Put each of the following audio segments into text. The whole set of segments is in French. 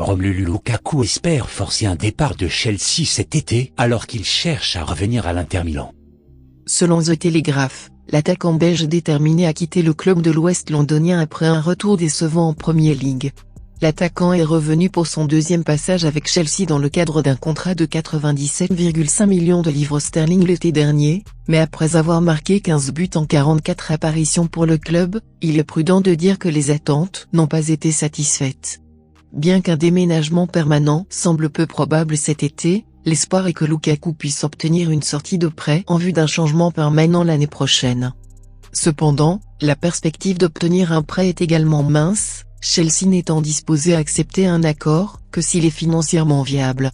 Romelu Lukaku espère forcer un départ de Chelsea cet été alors qu'il cherche à revenir à l'Inter Milan. Selon The Telegraph, l'attaquant belge est déterminé à quitter le club de l'Ouest londonien après un retour décevant en Premier League. L'attaquant est revenu pour son deuxième passage avec Chelsea dans le cadre d'un contrat de 97,5 millions de livres sterling l'été dernier, mais après avoir marqué 15 buts en 44 apparitions pour le club, il est prudent de dire que les attentes n'ont pas été satisfaites. Bien qu'un déménagement permanent semble peu probable cet été, l'espoir est que Lukaku puisse obtenir une sortie de prêt en vue d'un changement permanent l'année prochaine. Cependant, la perspective d'obtenir un prêt est également mince, Chelsea n'étant disposé à accepter un accord que s'il est financièrement viable.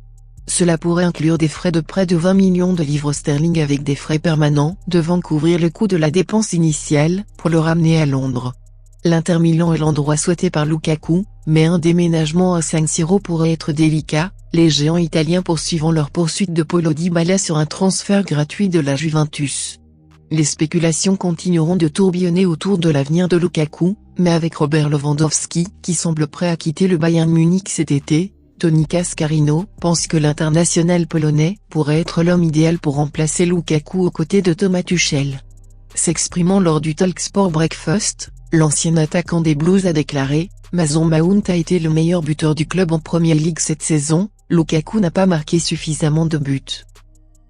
Cela pourrait inclure des frais de prêt de 20 millions de livres sterling avec des frais permanents devant couvrir le coût de la dépense initiale pour le ramener à Londres. L'Inter Milan est l'endroit souhaité par Lukaku, mais un déménagement à San Siro pourrait être délicat, les géants italiens poursuivant leur poursuite de Paulo Dybala sur un transfert gratuit de la Juventus. Les spéculations continueront de tourbillonner autour de l'avenir de Lukaku, mais avec Robert Lewandowski qui semble prêt à quitter le Bayern Munich cet été, Tony Cascarino pense que l'international polonais pourrait être l'homme idéal pour remplacer Lukaku aux côtés de Thomas Tuchel. S'exprimant lors du Talksport Breakfast, l'ancien attaquant des Blues a déclaré « Mason Mount a été le meilleur buteur du club en Premier League cette saison, Lukaku n'a pas marqué suffisamment de buts. »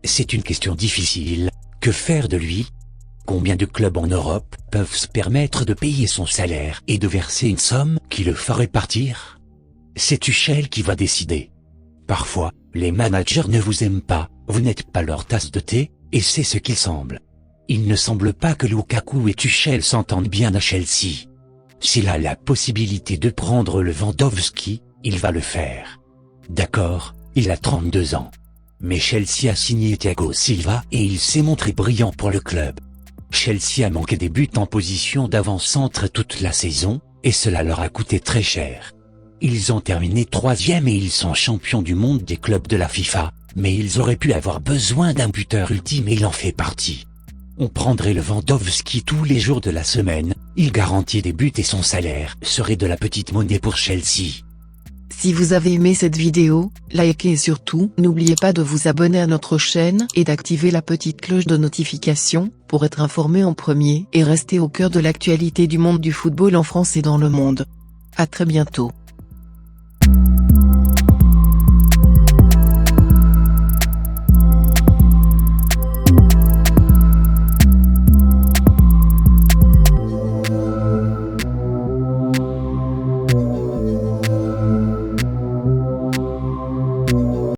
C'est une question difficile. Que faire de lui? Combien de clubs en Europe peuvent se permettre de payer son salaire et de verser une somme qui le ferait partir? C'est Tuchel qui va décider. Parfois, les managers ne vous aiment pas, vous n'êtes pas leur tasse de thé, et c'est ce qu'il semble. Il ne semble pas que Lukaku et Tuchel s'entendent bien à Chelsea. S'il a la possibilité de prendre Lewandowski, il va le faire. D'accord, il a 32 ans. Mais Chelsea a signé Thiago Silva et il s'est montré brillant pour le club. Chelsea a manqué des buts en position d'avant-centre toute la saison, et cela leur a coûté très cher. Ils ont terminé 3e et ils sont champions du monde des clubs de la FIFA, mais ils auraient pu avoir besoin d'un buteur ultime et il en fait partie. On prendrait Lewandowski tous les jours de la semaine, il garantit des buts et son salaire serait de la petite monnaie pour Chelsea. Si vous avez aimé cette vidéo, likez et surtout, n'oubliez pas de vous abonner à notre chaîne et d'activer la petite cloche de notification pour être informé en premier et rester au cœur de l'actualité du monde du football en France et dans le monde. À très bientôt.